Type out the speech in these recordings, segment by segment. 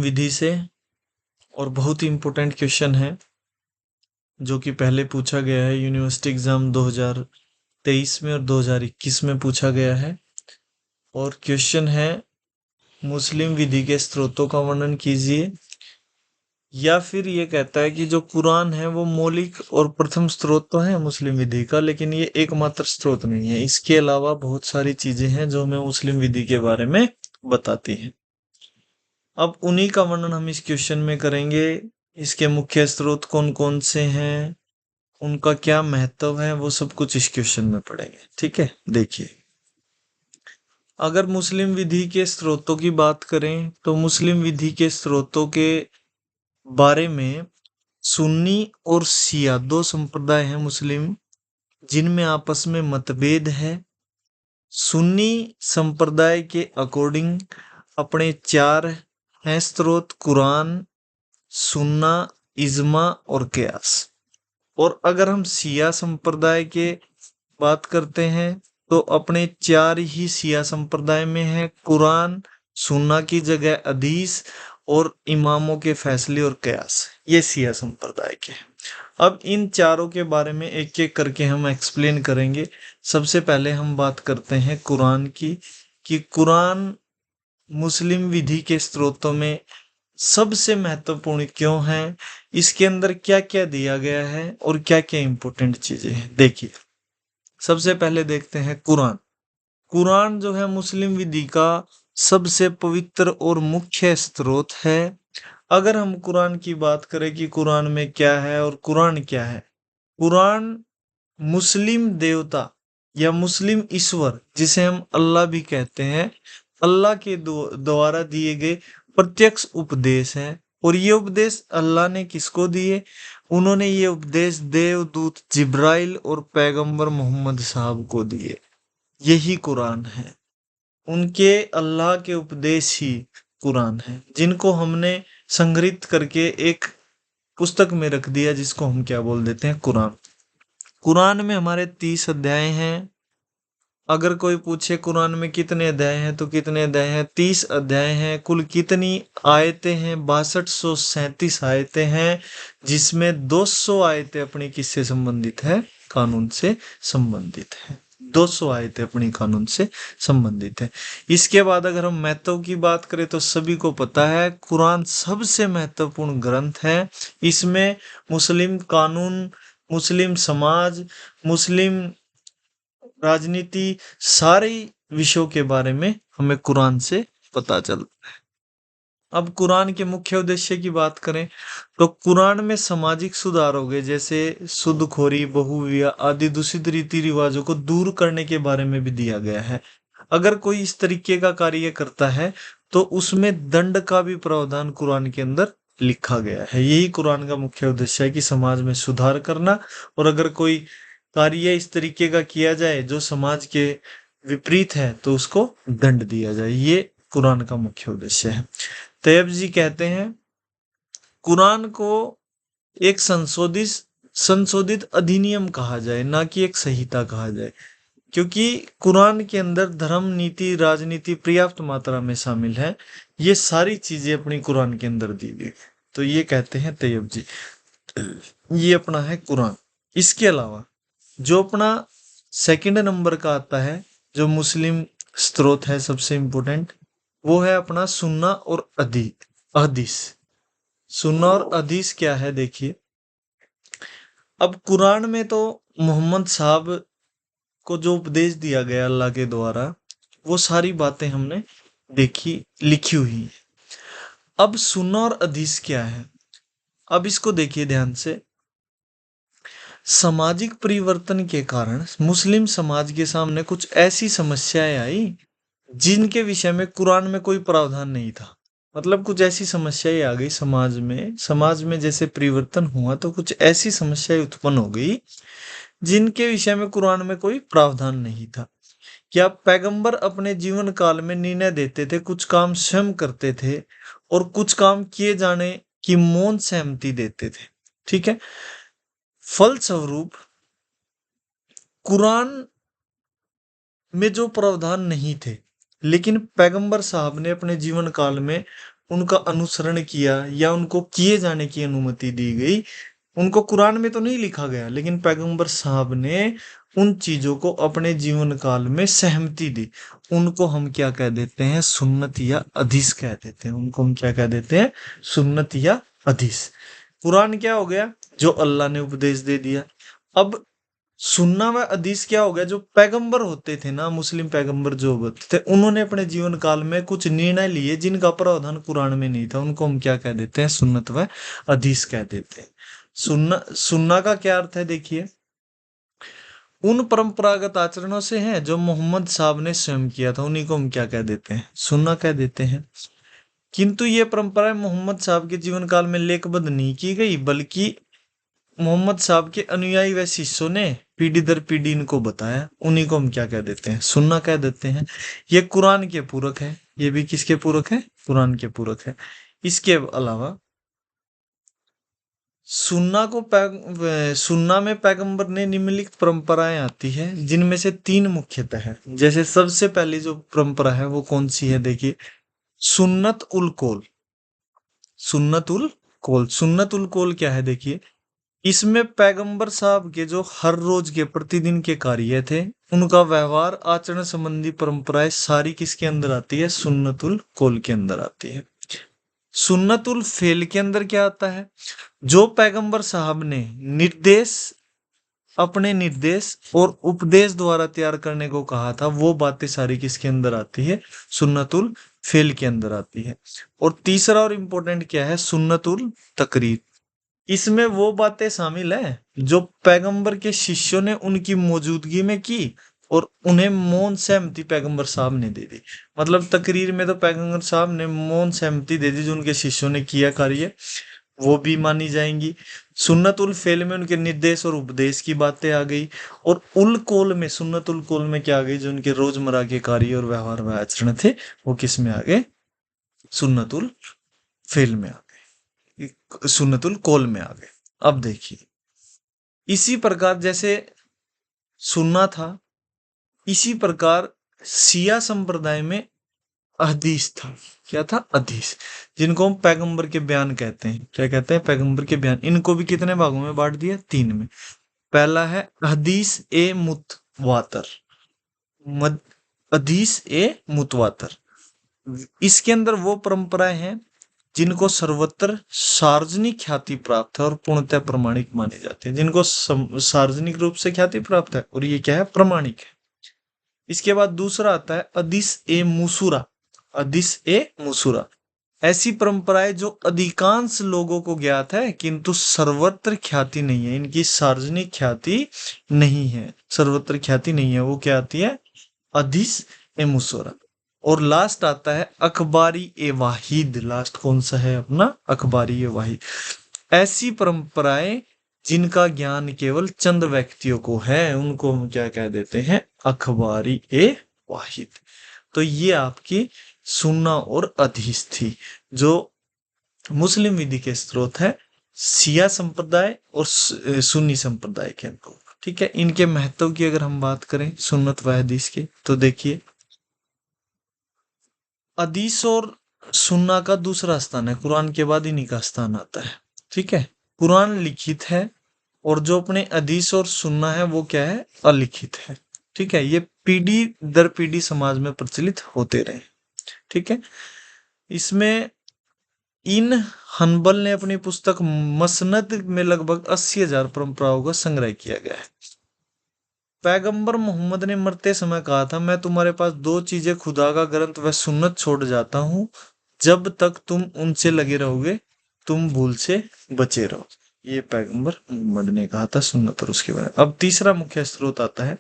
विधि से, और बहुत ही इम्पोर्टेंट क्वेश्चन है जो कि पहले पूछा गया है यूनिवर्सिटी एग्जाम 2023 में और 2021 में पूछा गया है। और क्वेश्चन है, मुस्लिम विधि के स्रोतों का वर्णन कीजिए। या फिर ये कहता है कि जो कुरान है वो मौलिक और प्रथम स्रोत तो है मुस्लिम विधि का, लेकिन ये एकमात्र स्रोत नहीं है। इसके अलावा बहुत सारी चीजें हैं जो हमें मुस्लिम विधि के बारे में बताती हैं। अब उन्हीं का वर्णन हम इस क्वेश्चन में करेंगे। इसके मुख्य स्रोत कौन कौन से हैं, उनका क्या महत्व है, वो सब कुछ इस क्वेश्चन में पढ़ेंगे। ठीक है, देखिए, अगर मुस्लिम विधि के स्रोतों की बात करें तो मुस्लिम विधि के स्रोतों के बारे में सुन्नी और शिया दो संप्रदाय हैं मुस्लिम, जिनमें आपस में मतभेद है। सुन्नी संप्रदाय के अकॉर्डिंग अपने चार हैं स्रोत: कुरान, सुन्ना, इज्मा और कियास। और अगर हम शिया संप्रदाय के बात करते हैं तो अपने चार ही शिया संप्रदाय में है: कुरान, सुन्ना की जगह हदीस और इमामों के फैसले और कियास। ये शिया संप्रदाय के हैं। अब इन चारों के बारे में एक एक करके हम एक्सप्लेन करेंगे। सबसे पहले हम बात करते हैं कुरान की, कि कुरान मुस्लिम विधि के स्रोतों में सबसे महत्वपूर्ण क्यों है, इसके अंदर क्या क्या दिया गया है और क्या क्या इंपॉर्टेंट चीजें हैं। देखिए, सबसे पहले देखते हैं कुरान। कुरान जो है मुस्लिम विधि का सबसे पवित्र और मुख्य स्रोत है। अगर हम कुरान की बात करें कि कुरान में क्या है और कुरान क्या है, कुरान मुस्लिम देवता या मुस्लिम ईश्वर, जिसे हम अल्लाह भी कहते हैं, अल्लाह के द्वारा दिए गए प्रत्यक्ष उपदेश हैं। और ये उपदेश अल्लाह ने किसको दिए? उन्होंने ये उपदेश देवदूत जिब्राइल और पैगंबर मोहम्मद साहब को दिए। यही कुरान है, उनके अल्लाह के उपदेश ही कुरान है, जिनको हमने संग्रहित करके एक पुस्तक में रख दिया, जिसको हम क्या बोल देते हैं, कुरान। कुरान में हमारे 30 अध्याय हैं। अगर कोई पूछे कुरान में कितने अध्याय हैं, तो कितने अध्याय हैं? 30 अध्याय हैं। कुल कितनी आयतें हैं? 6237 आयतें हैं, जिसमें 200 आयतें अपनी किससे संबंधित है? कानून से संबंधित है। 200 आयतें अपनी कानून से संबंधित है। इसके बाद अगर हम महत्व की बात करें तो सभी को पता है कुरान सबसे महत्वपूर्ण ग्रंथ है। इसमें मुस्लिम कानून, मुस्लिम समाज, मुस्लिम राजनीति, सारे विषयों के बारे में हमें कुरान से पता चलता है। अब कुरान के मुख्य उद्देश्य की बात करें तो कुरान में सामाजिक सुधार हो गए, जैसे सूदखोरी, बहुविवाह आदि दूषित रीति रिवाजों को दूर करने के बारे में भी दिया गया है। अगर कोई इस तरीके का कार्य करता है तो उसमें दंड का भी प्रावधान कुरान के अंदर लिखा गया है। यही कुरान का मुख्य उद्देश्य है कि समाज में सुधार करना, और अगर कोई कार्य इस तरीके का किया जाए जो समाज के विपरीत है तो उसको दंड दिया जाए। ये कुरान का मुख्य उद्देश्य है। तैयब जी कहते हैं कुरान को एक संशोधित संशोधित अधिनियम कहा जाए, ना कि एक संहिता कहा जाए, क्योंकि कुरान के अंदर धर्म, नीति, राजनीति पर्याप्त मात्रा में शामिल है। ये सारी चीजें अपनी कुरान के अंदर दी गई। तो ये कहते हैं तैयब जी, ये अपना है कुरान। इसके अलावा जो अपना सेकंड नंबर का आता है, जो मुस्लिम स्रोत है सबसे इम्पोर्टेंट, वो है अपना सुन्ना और हदीस। सुन्ना और हदीस क्या है, देखिए। अब कुरान में तो मोहम्मद साहब को जो उपदेश दिया गया अल्लाह के द्वारा, वो सारी बातें हमने देखी, लिखी हुई है। अब सुन्ना और हदीस क्या है, अब इसको देखिए ध्यान से। सामाजिक परिवर्तन के कारण मुस्लिम समाज के सामने कुछ ऐसी समस्याएं आई जिनके विषय में कुरान में कोई प्रावधान नहीं था। मतलब कुछ ऐसी समस्याएं आ गई समाज में जैसे परिवर्तन हुआ तो कुछ ऐसी समस्याएं उत्पन्न हो गई जिनके विषय में कुरान में कोई प्रावधान नहीं था। क्या पैगंबर अपने जीवन काल में निर्णय देते थे, कुछ काम स्वयं करते थे, और कुछ काम किए जाने की मौन सहमति देते थे। ठीक है, फलस्वरूप कुरान में जो प्रावधान नहीं थे, लेकिन पैगंबर साहब ने अपने जीवन काल में उनका अनुसरण किया या उनको किए जाने की अनुमति दी गई, उनको कुरान में तो नहीं लिखा गया, लेकिन पैगंबर साहब ने उन चीजों को अपने जीवन काल में सहमति दी। उनको हम क्या कह देते हैं? सुन्नत या हदीस कह देते हैं। उनको हम क्या कह देते हैं? सुन्नत या हदीस। कुरान क्या हो गया? जो अल्लाह ने उपदेश दे दिया। अब सुन्ना व हदीस क्या हो गया? जो पैगंबर होते थे ना, मुस्लिम पैगंबर जो होते थे, उन्होंने अपने जीवन काल में कुछ निर्णय लिए जिनका प्रावधान कुरान में नहीं था, उनको हम क्या कह देते हैं? सुन्नत व हदीस कह देते हैं। सुन्ना सुन्ना का क्या अर्थ है? देखिए, उन परंपरागत आचरणों से है जो मोहम्मद साहब ने स्वयं किया था, उन्हीं को हम क्या कह देते हैं? सुन्ना कह देते हैं। किंतु ये परंपराएं मोहम्मद साहब के जीवन काल में लेखबद्ध नहीं की गई, बल्कि मोहम्मद साहब के अनुयायी व शिष्यों ने पीढ़ी दर पीढ़ी इनको बताया, उन्हीं को हम क्या कह देते हैं? सुन्ना कह देते हैं। ये कुरान के पूरक है। ये भी किसके पूरक है? कुरान के पूरक है। इसके अलावा सुन्ना में पैगंबर ने निम्नलिखित परंपराएं आती है, जिनमें से 3 मुख्यतः है। जैसे सबसे पहली जो परंपरा है वो कौन सी है? देखिए, सुन्नत उल कौल। सुन्नत उल कौल। सुन्नत उल कौल क्या है? देखिए, इसमें पैगंबर साहब के जो हर रोज के प्रतिदिन के कार्य थे, उनका व्यवहार आचरण संबंधी परंपराएं सारी किसके अंदर आती है? सुन्नतुल कौल के अंदर आती है। सुन्नतुल फेल के अंदर क्या आता है? जो पैगंबर साहब ने अपने निर्देश और उपदेश द्वारा तैयार करने को कहा था, वो बातें सारी किसके अंदर आती है? सुन्नतुल फेल के अंदर आती है। और तीसरा और इम्पोर्टेंट क्या है? सुन्नतुल तकरीर। इसमें वो बातें शामिल हैं जो पैगंबर के शिष्यों ने उनकी मौजूदगी में की और उन्हें मौन सहमति पैगंबर साहब ने दे दी। मतलब तकरीर में तो पैगंबर साहब ने मौन सहमति दे दी, जो उनके शिष्यों ने किया कार्य वो भी मानी जाएंगी। सुन्नत उल फेल में उनके निर्देश और उपदेश की बातें आ गई, और उल कौल में, सुन्नत उल कौल में क्या आ गई? जो उनके रोजमर्रा के कार्य और व्यवहार व आचरण थे, वो किस में आ गए? सुन्नत उल फेल में आ गए, सुन्नतुल कौल में आ गए। अब देखिए, इसी प्रकार जैसे सुन्ना था, इसी प्रकार शिया संप्रदाय में हदीस था। क्या था? हदीस, जिनको हम पैगंबर के बयान कहते हैं। क्या कहते हैं? पैगंबर के बयान। इनको भी कितने भागों में बांट दिया? 3 में। पहला है हदीस ए मुतवातर। हदीस ए मुतवातर, इसके अंदर वो परंपराएं हैं जिनको सर्वत्र सार्वजनिक ख्याति प्राप्त है और पूर्णतः प्रमाणिक माने जाते हैं। जिनको सार्वजनिक रूप से ख्याति प्राप्त है और ये क्या है? प्रमाणिक है। इसके बाद दूसरा आता है अदिस ए मुसूरा। अदिस ए मुसूरा, ऐसी परंपराएं जो अधिकांश लोगों को ज्ञात है किंतु सर्वत्र ख्याति नहीं है। इनकी सार्वजनिक ख्याति नहीं है, सर्वत्र ख्याति नहीं है। वो क्या आती है? अदिस ए मुसूरा। और लास्ट आता है अखबारी ए वाहिद। लास्ट कौन सा है अपना? अखबारी ए वाहिद। ऐसी परंपराएं जिनका ज्ञान केवल चंद व्यक्तियों को है, उनको हम क्या कह देते हैं? अखबारी ए वाहिद। तो ये आपकी सुन्ना और हदीस थी, जो मुस्लिम विधि के स्रोत है शिया संप्रदाय और सुन्नी संप्रदाय के अंदर। ठीक है, इनके महत्व की अगर हम बात करें सुन्नत व हदीस की, तो देखिए, हदीस और सुन्ना का दूसरा स्थान है, कुरान के बाद इन्हीं का स्थान आता है। ठीक है, कुरान लिखित है और जो अपने हदीस और सुन्ना है वो क्या है? अलिखित है। ठीक है, ये पीढ़ी दर पीढ़ी समाज में प्रचलित होते रहे। ठीक है, इसमें इन हनबल ने अपनी पुस्तक मसनद में लगभग 80,000 परंपराओं का संग्रह किया गया है। पैगंबर मोहम्मद ने मरते समय कहा था, मैं तुम्हारे पास 2 चीजें, खुदा का ग्रंथ व सुन्नत छोड़ जाता हूँ। जब तक तुम उनसे लगे रहोगे, तुम भूल से बचे रहो। ये पैगंबर मोहम्मद ने कहा था, सुन्नत और उसके बारे में। अब तीसरा मुख्य स्रोत आता है।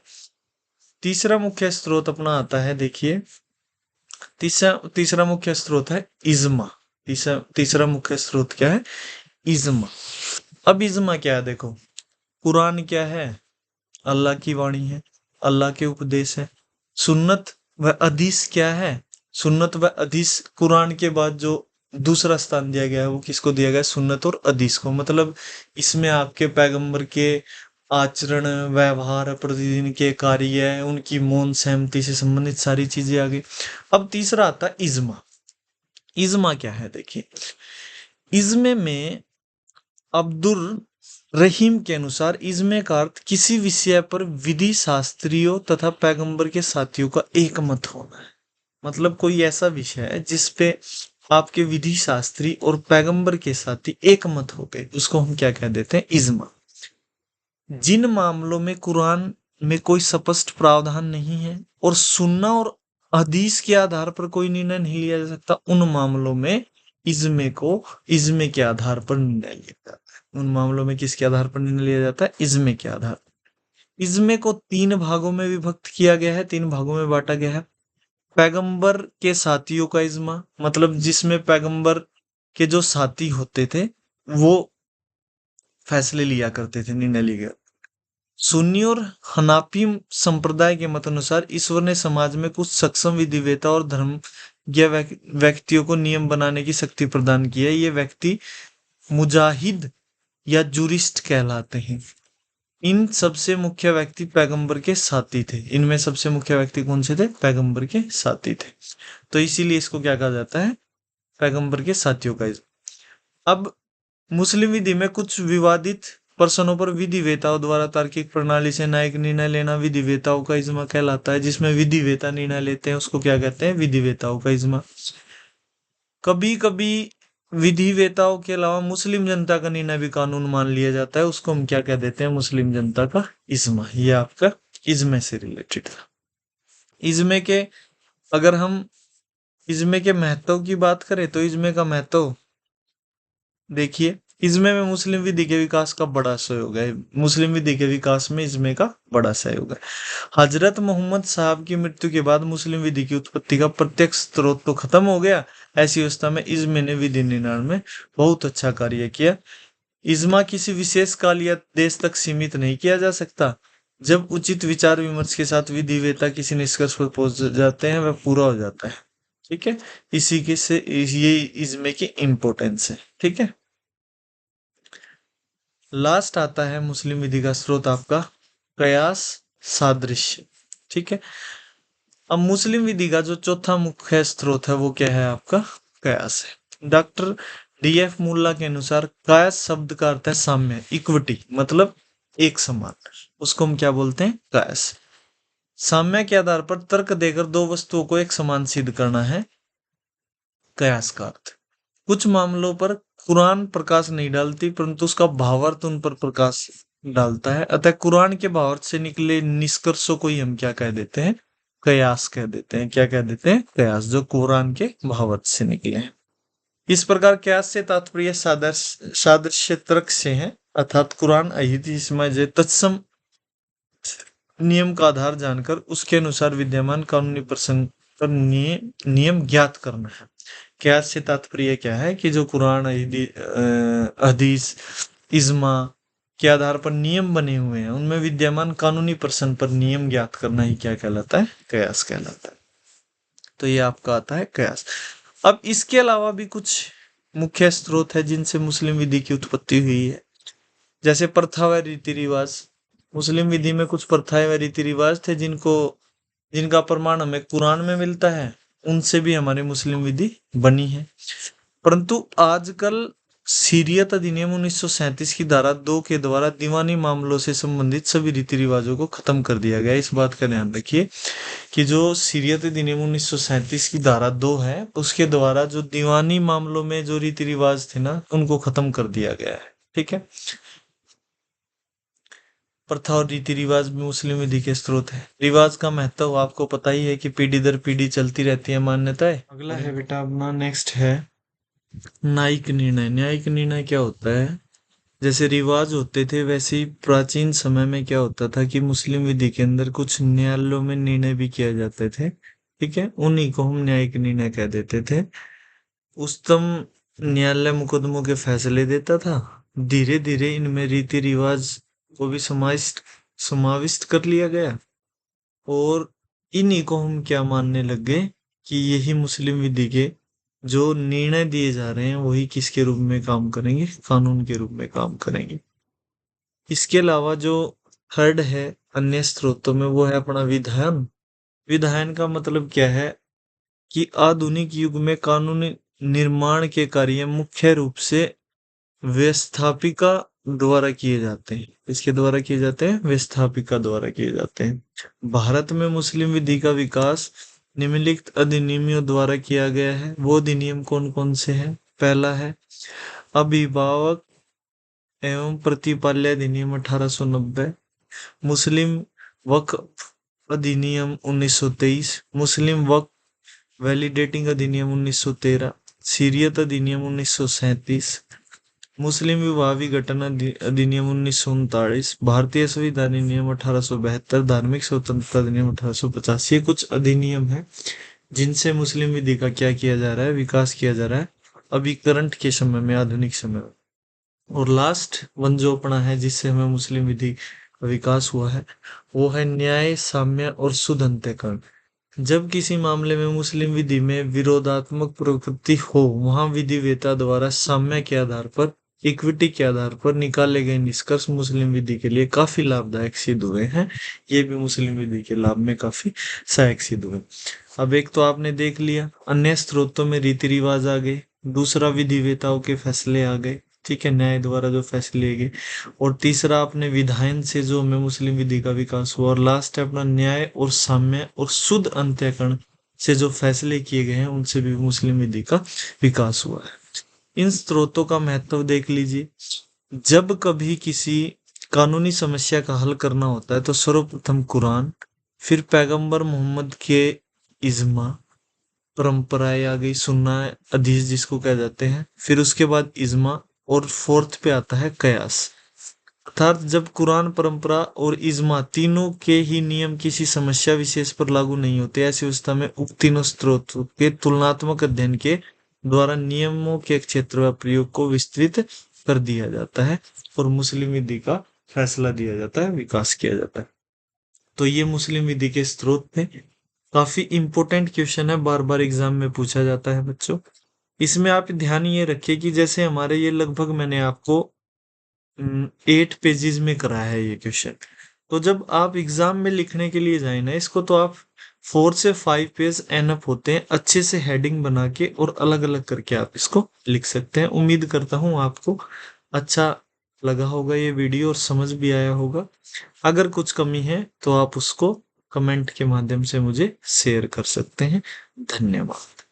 तीसरा मुख्य स्रोत अपना आता है, देखिए, तीसरा मुख्य स्रोत है इज्मा। तीसरा मुख्य स्रोत क्या है? इज्मा। अब इज्मा क्या है? देखो, कुरान क्या है? अल्लाह की वाणी है, अल्लाह के उपदेश है। सुन्नत व हदीस क्या है? सुन्नत व हदीस, कुरान के बाद जो दूसरा स्थान दिया गया है वो किसको दिया गया है? सुन्नत और हदीस को। मतलब इसमें आपके पैगंबर के आचरण, व्यवहार, प्रतिदिन के कार्य, उनकी मौन सहमति से संबंधित सारी चीजें आ गई। अब तीसरा आता है इज्मा। इज्मा क्या है देखिए, इज्मे में अब्दुल रहीम के अनुसार इज्मे का अर्थ किसी विषय पर विधि शास्त्रियों तथा पैगंबर के साथियों का एक मत होना है। मतलब कोई ऐसा विषय है जिस पे आपके विधि शास्त्री और पैगंबर के साथी एक मत हो गए, उसको हम क्या कह देते हैं, इज्मा। जिन मामलों में कुरान में कोई स्पष्ट प्रावधान नहीं है और सुन्ना और हदीस के आधार पर कोई निर्णय नहीं लिया जा सकता, उन मामलों में इज्मे के आधार पर निर्णय लिया जाता है। उन मामलों में किसके आधार पर निर्णय लिया जाता है, इज्मे के आधार। इज्मे को 3 भागों में विभक्त किया गया है, 3 भागों में बांटा गया है। पैगंबर के साथियों का इज्मा, मतलब जिसमें पैगंबर के जो साथी होते थे वो फैसले लिया करते थे, निर्णय लिया। सुन्नी और हनाफी संप्रदाय के मत अनुसार ईश्वर ने समाज में कुछ सक्षम विधिवेता और धर्म या व्यक्तियों को नियम बनाने की शक्ति प्रदान की है। ये व्यक्ति मुजाहिद या जुरिस्ट कहलाते हैं। इन सबसे मुख्य व्यक्ति पैगंबर के साथी थे। इनमें सबसे मुख्य व्यक्ति कौन से थे, पैगंबर के साथी थे। तो इसीलिए इसको क्या कहा जाता है, पैगंबर के साथियों का। अब मुस्लिम विधि में कुछ विवादित प्रश्नों पर विधिवेताओं द्वारा तार्किक प्रणाली से न्यायिक निर्णय लेना विधिवेताओं का इज्मा कहलाता है। जिसमें विधिवेता निर्णय लेते हैं उसको क्या कहते हैं, विधिवेताओं का इज्मा। कभी कभी विधिवेताओं के अलावा मुस्लिम जनता का निर्णय भी कानून मान लिया जाता है, उसको हम क्या कह देते हैं, मुस्लिम जनता का इज्मा। ये आपका इज्मे से रिलेटेड था। इज्मे के अगर हम इज्मे के महत्व की बात करें तो इज्मे का महत्व देखिए, इज्मे में मुस्लिम विधि के विकास का बड़ा सहयोग है। मुस्लिम विधि के विकास में इज्मे का बड़ा सहयोग है। हजरत मोहम्मद साहब की मृत्यु के बाद मुस्लिम विधि की उत्पत्ति का प्रत्यक्ष स्रोत तो खत्म हो गया। ऐसी अवस्था में इज्मे ने विधि निर्माण में बहुत अच्छा कार्य किया। इज्मा किसी विशेष काल या देश तक सीमित नहीं किया जा सकता। जब उचित विचार विमर्श के साथ विधिवेता किसी निष्कर्ष पर पहुंच जाते हैं वह पूरा हो जाता है। ठीक है, इसी के से ये इज्मे की इंपॉर्टेंस है। ठीक है, लास्ट आता है मुस्लिम विधि का स्रोत आपका कयास सादृश्य। ठीक है, अब मुस्लिम विधि का जो चौथा मुख्य स्रोत है वो क्या है, आपका कयास है। डॉक्टर डीएफ मुल्ला के अनुसार कयास शब्द का अर्थ है साम्य, इक्विटी, मतलब एक समान। उसको हम क्या बोलते हैं, कयास। साम्य के आधार पर तर्क देकर दो वस्तुओं को एक समान सिद्ध करना है कयास का अर्थ। कुछ मामलों पर कुरान प्रकाश नहीं डालती परंतु उसका भावार्थ उन पर प्रकाश डालता है। अतः कुरान के भावार्थ से निकले निष्कर्षों को ही हम क्या कह देते हैं, कयास कह देते हैं। क्या कह देते हैं, कयास, जो कुरान के भावार्थ से निकले हैं। इस प्रकार कयास से तात्पर्य सादृश्य तर्क से है, अर्थात कुरान अहित तत्सम नियम का आधार जानकर उसके अनुसार विद्यमान कानूनी प्रसंग पर नियम ज्ञात करना है। कयास से तात्पर्य क्या है कि जो कुरान हदीस इज्मा के आधार पर नियम बने हुए हैं उनमें विद्यमान कानूनी प्रसंग पर नियम ज्ञात करना ही क्या कहलाता है, कयास कहलाता है। तो ये आपका आता है कयास। अब इसके अलावा भी कुछ मुख्य स्रोत है जिनसे मुस्लिम विधि की उत्पत्ति हुई है, जैसे प्रथा व रीति रिवाज। मुस्लिम विधि में कुछ प्रथाएं व रीति रिवाज थे जिनका प्रमाण हमें कुरान में मिलता है, उनसे भी हमारी मुस्लिम विधि बनी है। परंतु आजकल सीरियत अधिनियम 1937 की धारा 2 के द्वारा दीवानी मामलों से संबंधित सभी रीति रिवाजों को खत्म कर दिया गया। इस बात का ध्यान रखिए कि जो सीरियत अधिनियम 1937 की धारा 2 है उसके द्वारा जो दीवानी मामलों में जो रीति रिवाज थे ना, उनको खत्म कर दिया गया है। ठीक है, प्रथा और रीति रिवाज भी मुस्लिम विधि के स्रोत है। रिवाज का महत्व आपको पता ही है कि पीढ़ी दर पीढ़ी चलती रहती है मान्यताएं। अगला है बेटा अपना, नेक्स्ट है न्यायिक निर्णय। न्यायिक निर्णय क्या होता है, जैसे रिवाज होते थे वैसे ही प्राचीन समय में क्या होता था कि मुस्लिम विधि के अंदर कुछ न्यायालयों में निर्णय भी किए जाते थे। ठीक है, उन्हीं को हम न्यायिक निर्णय कह देते थे। उच्चतम न्यायालय मुकदमों के फैसले देता था। धीरे धीरे इनमें रीति रिवाज को भी समाविष्ट कर लिया गया और इन्हीं को हम क्या मानने लग गए कि यही मुस्लिम विधि के जो निर्णय दिए जा रहे हैं वही किसके रूप में काम करेंगे, कानून के रूप में काम करेंगे। इसके अलावा जो थर्ड है अन्य स्रोतों में वो है अपना विधायन। विधायन का मतलब क्या है कि आधुनिक युग में कानूनी निर्माण के कार्य मुख्य रूप से व्यवस्थापिका द्वारा किए जाते हैं। इसके द्वारा किए जाते हैं, व्यवस्थापिका द्वारा किए जाते हैं। भारत में मुस्लिम विधि का विकास निम्नलिखित अधिनियमों द्वारा किया गया है। वो अधिनियम कौन कौन से हैं? पहला है अभिभावक एवं प्रतिपाल्य अधिनियम 1890, मुस्लिम वक्फ अधिनियम 1923, मुस्लिम वक्फ वैलिडेटिंग अधिनियम 1913, सीरियत अधिनियम 1937, मुस्लिम विवाह विघटन अधिनियम 1939, भारतीय संविधान अधिनियम 1872, धार्मिक स्वतंत्रता अधिनियम 1850। ये कुछ अधिनियम है जिनसे मुस्लिम विधि का क्या किया जा रहा है? विकास किया जा रहा है अभी करंट के समय में, आधुनिक समय में। और लास्ट वन जो अपना है जिससे हमें मुस्लिम विधि का विकास हुआ है, वो है न्याय, साम्य और शुद्ध अंत्यकरण। जब किसी मामले में मुस्लिम विधि में विरोधात्मक प्रवृत्ति हो, वहां विधि वेता द्वारा साम्य के आधार पर, इक्विटी के आधार पर निकाले गए निष्कर्ष मुस्लिम विधि के लिए काफी लाभदायक सिद्ध हुए हैं। ये भी मुस्लिम विधि के लाभ में काफी सहायक सिद्ध हुए। अब एक तो आपने देख लिया, अन्य स्रोतों में रीति रिवाज आ गए। दूसरा, विधि वेताओं के फैसले आ गए, ठीक है, न्याय द्वारा जो फैसले लिए गए। और तीसरा, अपने विधायन से जो हमें मुस्लिम विधि का विकास हुआ। और लास्ट है अपना न्याय और साम्य और शुद्ध अंत्यकरण से जो फैसले किए गए हैं, उनसे भी मुस्लिम विधि का विकास हुआ है। इन स्रोतों का महत्व देख लीजिए। जब कभी किसी कानूनी समस्या का हल करना होता है तो सर्वप्रथम कुरान, फिर पैगंबर मोहम्मद के इज्मा, परंपराएं आ गई, सुन्ना हदीस जिसको कह जाते हैं, फिर उसके बाद इज्मा, और फोर्थ पे आता है कयास। अर्थात जब कुरान, परंपरा और इज्मा तीनों के ही नियम किसी समस्या विशेष पर लागू नहीं होते, ऐसी अवस्था में उक्त तीनों स्रोतों के तुलनात्मक अध्ययन के द्वारा नियमों के क्षेत्र व प्रयोग को विस्तृत कर दिया जाता है और मुस्लिम विधि का फैसला दिया जाता है, विकास किया जाता है। तो ये मुस्लिम विधि के स्रोत थे। काफी इंपॉर्टेंट क्वेश्चन है, बार बार एग्जाम में पूछा जाता है बच्चों। इसमें आप ध्यान ये रखिए कि जैसे हमारे ये लगभग मैंने आपको 8 पेजेस में कराया है ये क्वेश्चन, तो जब आप एग्जाम में लिखने के लिए जाए ना इसको, तो आप 4 से 5 पेज एनफ होते हैं। अच्छे से हेडिंग बना के और अलग अलग करके आप इसको लिख सकते हैं। उम्मीद करता हूँ आपको अच्छा लगा होगा ये वीडियो और समझ भी आया होगा। अगर कुछ कमी है तो आप उसको कमेंट के माध्यम से मुझे शेयर कर सकते हैं। धन्यवाद।